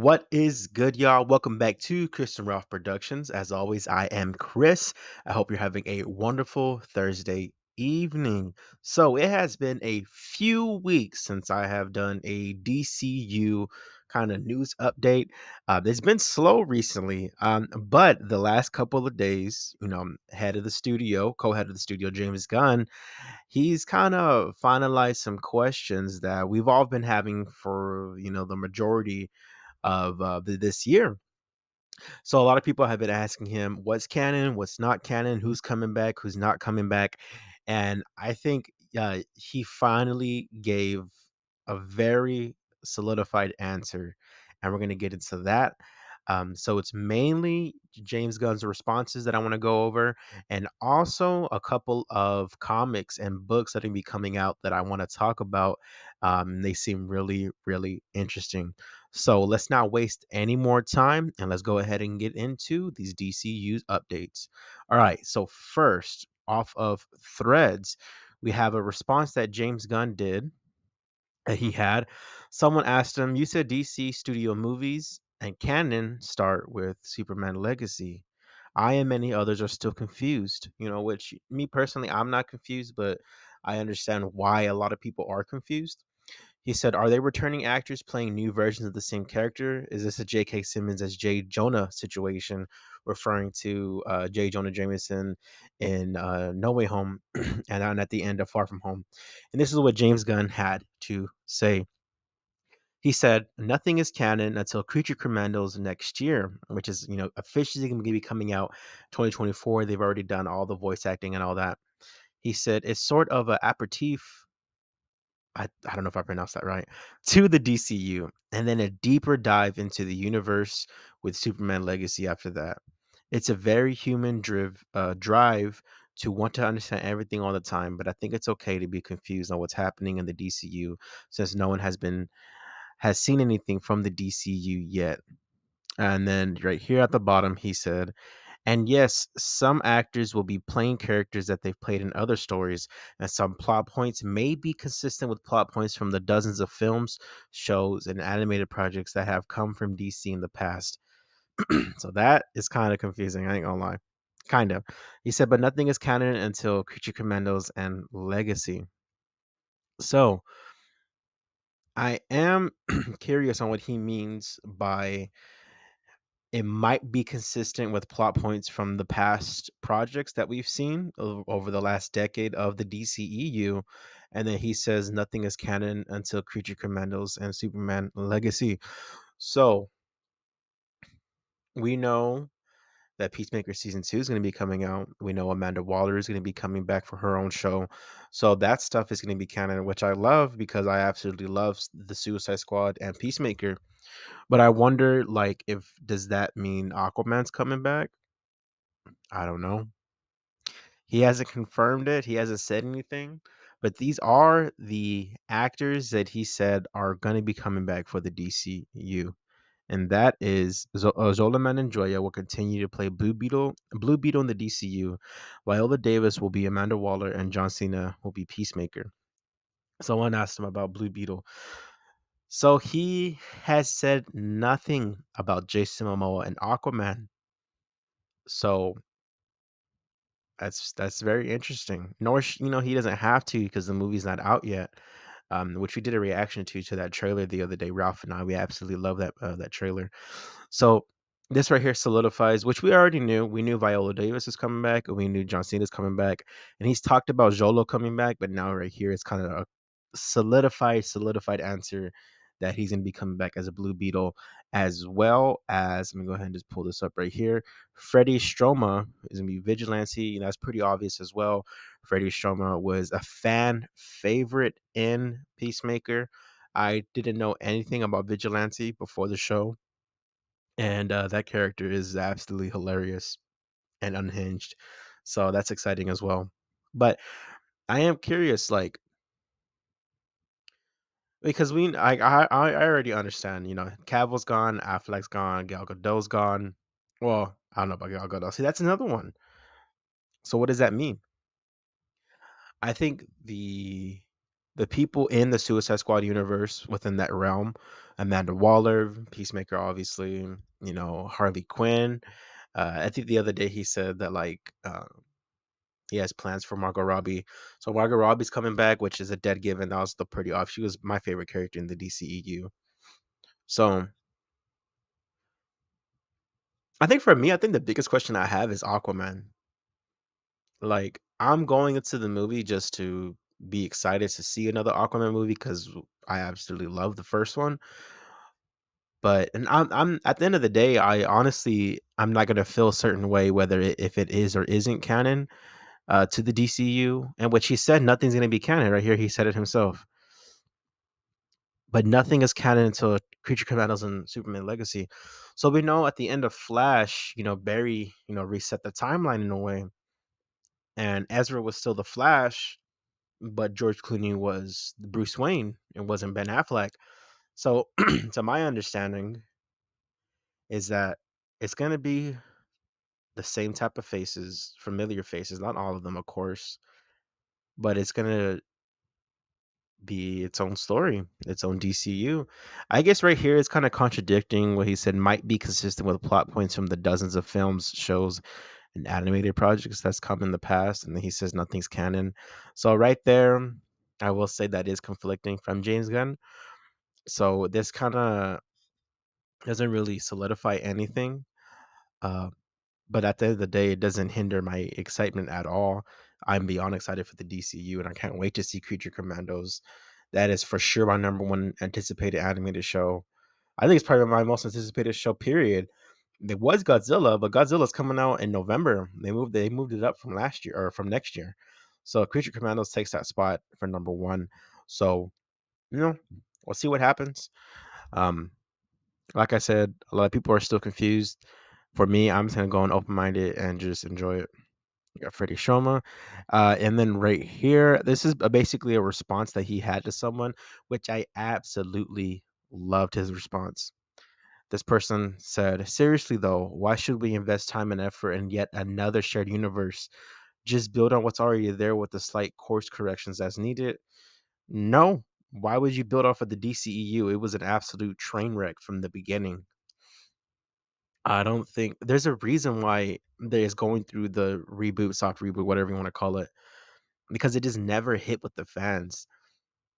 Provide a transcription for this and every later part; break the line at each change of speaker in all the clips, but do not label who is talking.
What is good, y'all? Welcome back to Chris and Ralph Productions. As always, I am Chris. I hope you're having a wonderful Thursday evening. So, it has been a few weeks since I have done a DCU kind of news update. It's been slow recently, but the last couple of days, head of the studio, co head of the studio, James Gunn, he's kind of finalized some questions that we've all been having for, the majority of this year. So a lot of people have been asking him what's canon, what's not canon, who's coming back, who's not coming back, and I think he finally gave a very solidified answer, and we're going to get into that. So it's mainly James Gunn's responses that I want to go over, and also a couple of comics and books that are going to be coming out that I want to talk about. They seem really, really interesting. So let's not waste any more time and let's go ahead and get into these DCU updates. All right, so first off of threads, we have a response that James Gunn did that he had. Someone asked him, "You said DC studio movies and canon start with Superman Legacy. I and many others are still confused." Which me personally, I'm not confused, but I understand why a lot of people are confused. He said, "Are they returning actors playing new versions of the same character? Is this a J.K. Simmons as J. Jonah situation?" Referring to J. Jonah Jameson in No Way Home and on at the end of Far From Home. And this is what James Gunn had to say. He said, "Nothing is canon until Creature Commandos next year," which is, officially going to be coming out 2024. They've already done all the voice acting and all that. He said, "It's sort of an aperitif." I don't know if I pronounced that right, to the DCU, and then a deeper dive into the universe with Superman Legacy after that. It's a very human drive to want to understand everything all the time, but I think it's okay to be confused on what's happening in the DCU since no one has seen anything from the DCU yet. And then right here at the bottom, he said, "And yes, some actors will be playing characters that they've played in other stories, and some plot points may be consistent with plot points from the dozens of films, shows, and animated projects that have come from DC in the past." So that is kind of confusing, I ain't gonna lie. Kind of. He said, "But nothing is canon until Creature Commandos and Legacy." So I am curious on what he means by it might be consistent with plot points from the past projects that we've seen over the last decade of the DCEU. And then he says nothing is canon until Creature Commandos and Superman Legacy. So we know that Peacemaker season 2 is going to be coming out. We know Amanda Waller is going to be coming back for her own show. So that stuff is going to be canon, which I love because I absolutely love the Suicide Squad and Peacemaker. But I wonder, like, if does that mean Aquaman's coming back? I don't know. He hasn't confirmed it. He hasn't said anything. But these are the actors that he said are going to be coming back for the DCU. And that is Zola Manjoya will continue to play Blue Beetle in the DCU. Viola Davis will be Amanda Waller, and John Cena will be Peacemaker. Someone asked him about Blue Beetle. So he has said nothing about Jason Momoa and Aquaman. So that's very interesting. Nor he doesn't have to because the movie's not out yet. Which we did a reaction to that trailer the other day. Ralph and I, we absolutely love that trailer. So this right here solidifies, which we already knew. We knew Viola Davis is coming back, and we knew John Cena's coming back, and he's talked about Jolo coming back. But now right here, it's kind of a solidified answer that he's going to be coming back as a Blue Beetle, as well as let me go ahead and just pull this up right here. Freddie Stroma is going to be Vigilante. That's pretty obvious as well. Freddie Stroma was a fan favorite in Peacemaker. I didn't know anything about Vigilante before the show, and that character is absolutely hilarious and unhinged. So that's exciting as well. But I am curious, like, because I already understand. Cavill's gone, Affleck's gone, Gal Gadot's gone. Well, I don't know about Gal Gadot. See, that's another one. So what does that mean? I think the people in the Suicide Squad universe within that realm Amanda Waller, Peacemaker, obviously. Harley Quinn. I think the other day he said that he has plans for Margot Robbie. So Margot Robbie's coming back, which is a dead given. That was the pretty off. She was my favorite character in the DCEU. So I think for me, I think the biggest question I have is Aquaman. Like, I'm going into the movie just to be excited to see another Aquaman movie because I absolutely love the first one. But and I'm at the end of the day, I honestly I'm not gonna feel a certain way whether if it is or isn't canon to the DCU. And what he said, nothing's gonna be canon. Right here, he said it himself. But nothing is canon until Creature Commandos and Superman Legacy. So we know at the end of Flash, Barry, reset the timeline in a way, and Ezra was still the Flash, but George Clooney was Bruce Wayne and wasn't Ben Affleck. So, to my understanding, is that it's gonna be the same type of faces, familiar faces, not all of them, of course, but it's gonna be its own story, its own DCU. I guess right here it's kind of contradicting what he said might be consistent with plot points from the dozens of films, shows, and animated projects that's come in the past, and then he says nothing's canon. So right there, I will say that is conflicting from James Gunn. So this kind of doesn't really solidify anything. Uh, but at the end of the day, it doesn't hinder my excitement at all. I'm beyond excited for the DCU, and I can't wait to see Creature Commandos. That is for sure my number one anticipated animated show. I think it's probably my most anticipated show. Period. There was Godzilla, but Godzilla's coming out in November. They moved it up from last year or from next year. So Creature Commandos takes that spot for number one. So you know, we'll see what happens. Um, like I said, a lot of people are still confused. For me, I'm just gonna go in open minded and just enjoy it. We got Freddie Shoma. And then right here, this is basically a response that he had to someone, which I absolutely loved his response. This person said, seriously though, why should we invest time and effort in yet another shared universe? Just build on what's already there with the slight course corrections as needed. No. Why would you build off of the DCEU? It was an absolute train wreck from the beginning. I don't think there's a reason why there's going through the reboot, soft reboot, whatever you want to call it, because it just never hit with the fans.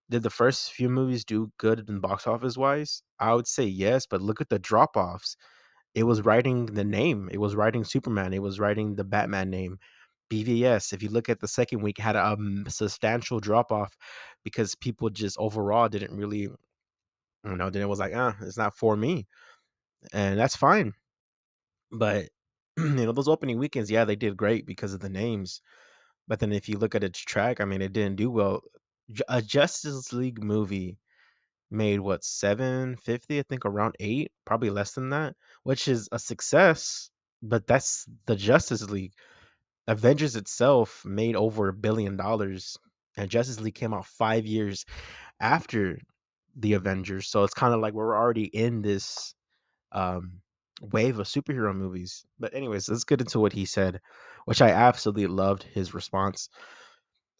Did the first few movies do good in box office wise? I would say yes, but look at the drop offs. It was writing the name, it was writing Superman, it was writing the Batman name. BVS, if you look at the second week, had a substantial drop off because people just overall didn't really, then it was like, it's not for me. And that's fine. But those opening weekends, yeah, they did great because of the names. But then if you look at its track, I mean, it didn't do well. A Justice League movie made what 750, I think around 8, probably less than that, which is a success. But that's the Justice League. Avengers itself made over $1 billion, and Justice League came out 5 years after the Avengers. So it's kind of like we're already in this um, wave of superhero movies. But anyways, let's get into what he said, which I absolutely loved his response.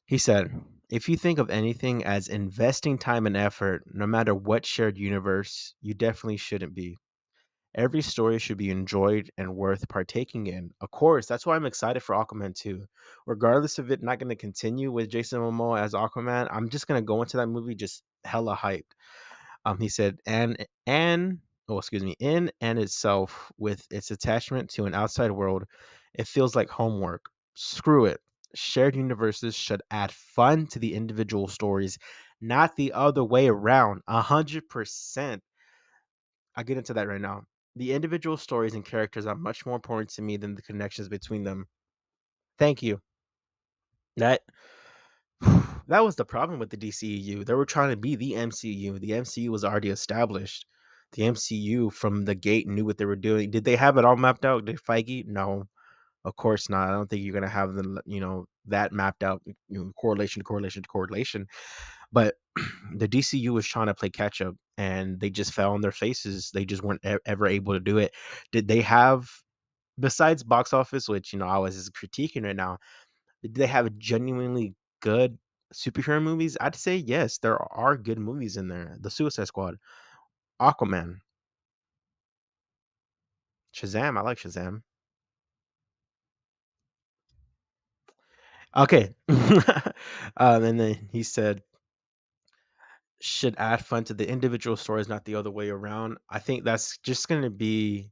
He said, "If you think of anything as investing time and effort, no matter what shared universe, you definitely shouldn't be. Every story should be enjoyed and worth partaking in. Of course, that's why I'm excited for Aquaman 2. Regardless of it not going to continue with Jason Momoa as Aquaman, I'm just going to go into that movie just hella hyped. He said, excuse me, in and itself, with its attachment to an outside world, it feels like homework. Screw it. Shared universes should add fun to the individual stories, not the other way around. 100%. I'll get into that right now. The individual stories and characters are much more important to me than the connections between them. Thank you. That that was the problem with the DCEU. They were trying to be the MCU. The MCU was already established. The MCU from the gate knew what they were doing. Did they have it all mapped out? Did Feige? No, of course not. I don't think you're gonna have that mapped out, correlation to correlation to correlation. But the DCU was trying to play catch up, and they just fell on their faces. They just weren't ever able to do it. Did they have, besides box office, which I was just critiquing right now? Did they have genuinely good superhero movies? I'd say yes, there are good movies in there. The Suicide Squad. Aquaman. Shazam. I like Shazam. Okay. And then he said, should add fun to the individual stories, not the other way around. I think that's just going to be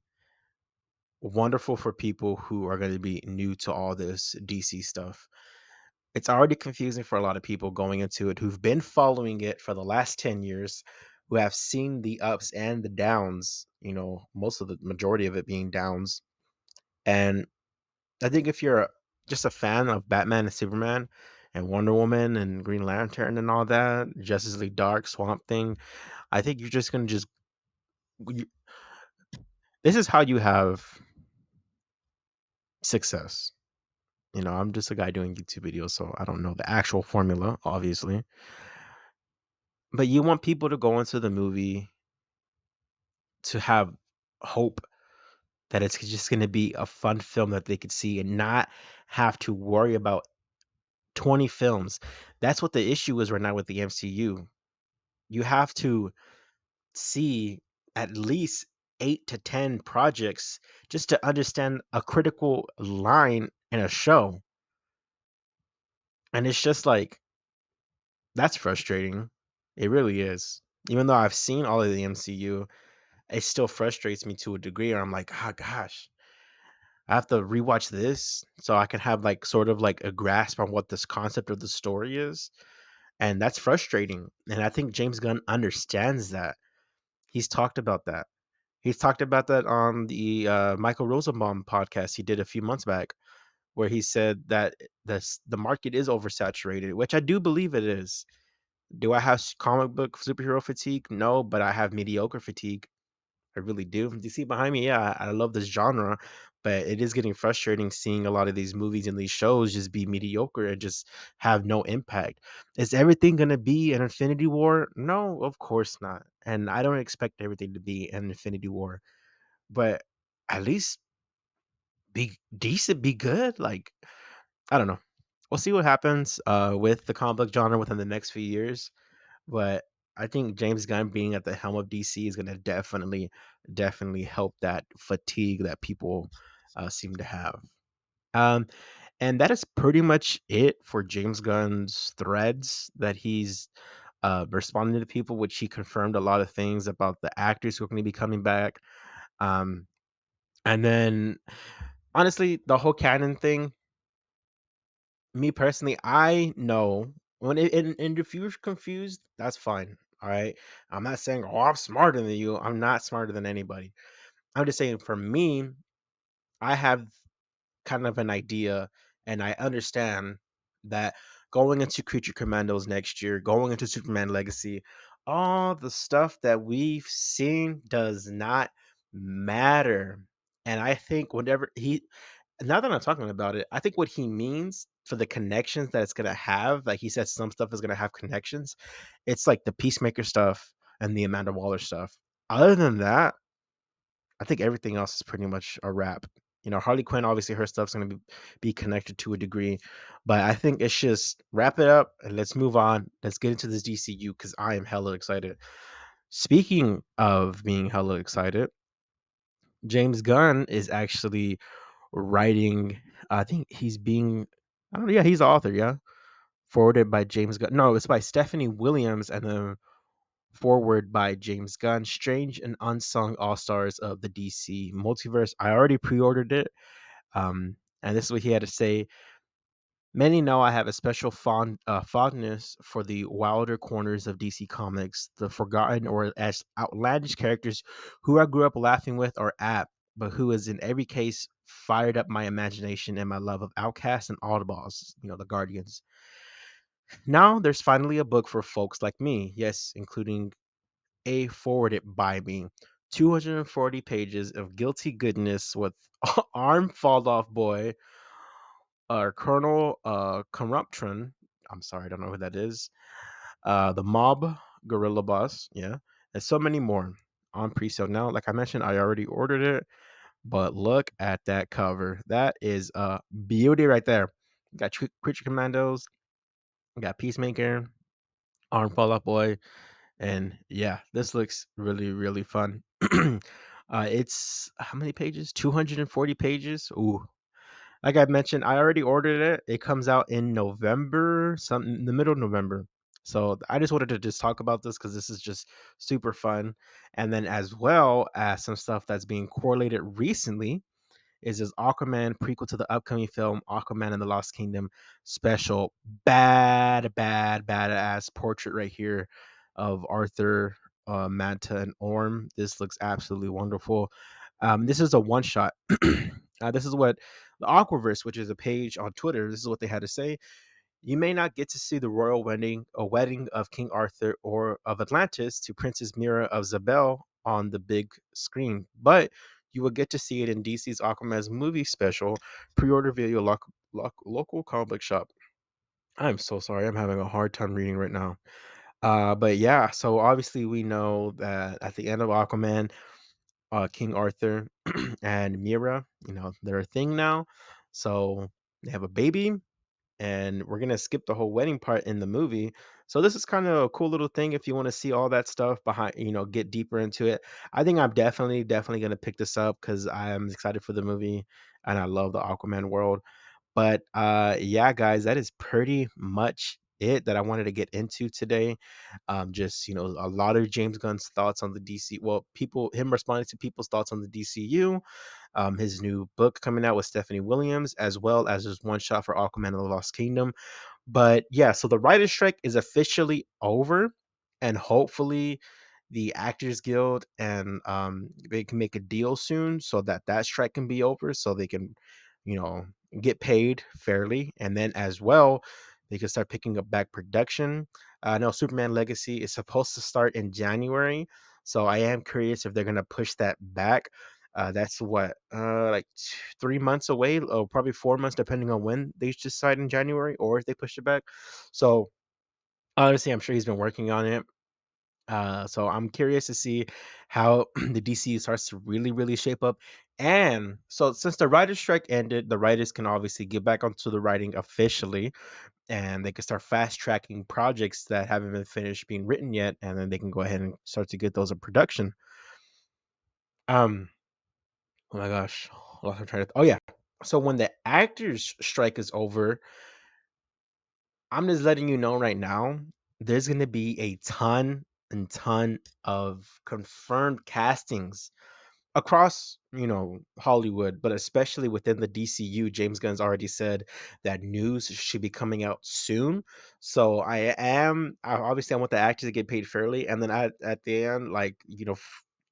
wonderful for people who are going to be new to all this DC stuff. It's already confusing for a lot of people going into it who've been following it for the last 10 years, who have seen the ups and the downs, most of the majority of it being downs. And I think if you're just a fan of Batman and Superman and Wonder Woman and Green Lantern and all that, Justice League Dark, Swamp Thing, I think you're just going to just. you- This is how you have success. I'm just a guy doing YouTube videos, so I don't know the actual formula, obviously. But you want people to go into the movie to have hope that it's just going to be a fun film that they could see and not have to worry about 20 films. That's what the issue is right now with the MCU. You have to see at least 8 to 10 projects just to understand a critical line in a show. And it's just like, that's frustrating. It really is. Even though I've seen all of the MCU, it still frustrates me to a degree. Or I'm like, oh gosh, I have to rewatch this so I can have like sort of like a grasp on what this concept of the story is. And that's frustrating. And I think James Gunn understands that. He's talked about that. He's talked about that on the Michael Rosenbaum podcast he did a few months back, where he said that the market is oversaturated, which I do believe it is. Do I have comic book superhero fatigue? No, but I have mediocre fatigue. I really do. You see behind me, yeah, I love this genre, but it is getting frustrating seeing a lot of these movies and these shows just be mediocre and just have no impact. Is everything going to be an Infinity War? No, of course not. And I don't expect everything to be an Infinity War, but at least be decent, be good. Like, I don't know. We'll see what happens with the comic book genre within the next few years. But I think James Gunn being at the helm of DC is going to definitely help that fatigue that people seem to have. Um, and that is pretty much it for James Gunn's threads that he's responding to people, which he confirmed a lot of things about the actors who are going to be coming back. Um, and then, honestly, the whole Canon thing, me personally, I know when and if you're confused, that's fine. All right. I'm not saying, oh, I'm smarter than you. I'm not smarter than anybody. I'm just saying for me, I have kind of an idea and I understand that going into Creature Commandos next year, going into Superman Legacy, all the stuff that we've seen does not matter. And I think whenever now that I'm talking about it, I think what he means for the connections that it's gonna have, like he said, some stuff is gonna have connections. It's like the Peacemaker stuff and the Amanda Waller stuff. Other than that, I think everything else is pretty much a wrap. Harley Quinn, obviously, her stuff's gonna be connected to a degree, but I think it's just wrap it up and let's move on. Let's get into this DCU because I am hella excited. Speaking of being hella excited, James Gunn is actually writing. I think he's being. I don't know. Yeah, he's the author. Yeah, forwarded by James Gunn. No, it's by Stephanie Williams, and then forward by James Gunn. Strange and unsung all stars of the DC multiverse. I already pre-ordered it. And this is what he had to say. Many know I have a special fondness for the wilder corners of DC Comics, the forgotten or as outlandish characters who I grew up laughing with or at, but who has in every case fired up my imagination and my love of outcasts and oddballs, the Guardians. Now there's finally a book for folks like me, yes, including a forwarded by me. 240 pages of guilty goodness with arm fall off boy, Colonel Corruption. I'm sorry, I don't know who that is. The Mob Gorilla Boss, yeah, and so many more on pre-sale now. Like I mentioned, I already ordered it, but look at that cover. That is a beauty right there. Got Creature Commandos, got Peacemaker, Arm Fall Out Boy, And yeah, this looks really, really fun. It's how many pages? 240 pages. Ooh. Like I mentioned, I already ordered it. It comes out in November, some in the middle of November. So I just wanted to just talk about this because this is just super fun. And then as well as some stuff that's being correlated recently is this Aquaman prequel to the upcoming film Aquaman and the Lost Kingdom special. Badass portrait right here of Arthur, Manta, and Orm. This looks absolutely wonderful. This is a one shot. This is what the Aquaverse, which is a page on Twitter, this is what they had to say. You may not get to see the royal wedding, a wedding of King Arthur or of Atlantis to Princess Mira of Zabel on the big screen, but you will get to see it in DC's Aquaman's movie special. Pre-order via your local comic book shop. I'm so sorry. I'm having a hard time reading right now. But yeah, so obviously we know that at the end of Aquaman, King Arthur and Mira, they're a thing now. So they have a baby, and we're gonna skip the whole wedding part in the movie. So this is kind of a cool little thing if you want to see all that stuff behind, get deeper into it. I think I'm definitely gonna pick this up because I am excited for the movie and I love the Aquaman world. But yeah, guys, that is pretty much it that I wanted to get into today. Just a lot of James Gunn's thoughts on the DC. Well, people him responding to people's thoughts on the DCU, his new book coming out with Stephanie Williams, as well as his one shot for Aquaman and the Lost Kingdom. But yeah, so the writer's strike is officially over, and hopefully the Actors Guild and they can make a deal soon so that that strike can be over, so they can, you know, get paid fairly, and then as well they can start picking up back production. I know Superman Legacy is supposed to start in January, so I am curious if they're gonna push that back. That's what, like 3 months away, or probably 4 months, depending on when they decide in January, or if they push it back. So honestly, I'm sure he's been working on it. So I'm curious to see how the DC starts to really, really shape up. And so since the writer's strike ended, the writers can obviously get back onto the writing officially, and they can start fast tracking projects that haven't been finished being written yet, and then they can go ahead and start to get those in production. Um, oh my gosh, lost my train of oh yeah. So when the actors strike is over, I'm just letting you know right now, there's gonna be a ton and ton of confirmed castings across, Hollywood, but especially within the DCU. James Gunn's already said that news should be coming out soon. So obviously I want the actors to get paid fairly, and then at the end, like,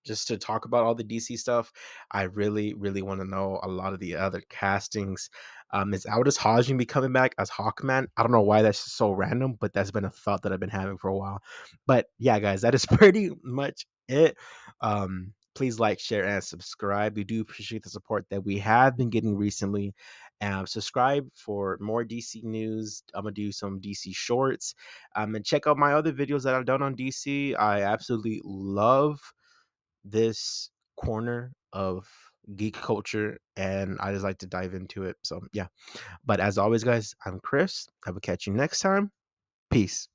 just to talk about all the DC stuff, I really, really want to know a lot of the other castings. Is Aldous Hodge gonna be coming back as Hawkman? I don't know why that's so random, but that's been a thought that I've been having for a while. But yeah, guys, that is pretty much it. Please like, share, and subscribe. We do appreciate the support that we have been getting recently. Subscribe for more DC news. I'm gonna do some DC shorts. And check out my other videos that I've done on DC. I absolutely love this corner of geek culture, and I just like to dive into it. So yeah. But as always, guys, I'm Chris. I will catch you next time. Peace.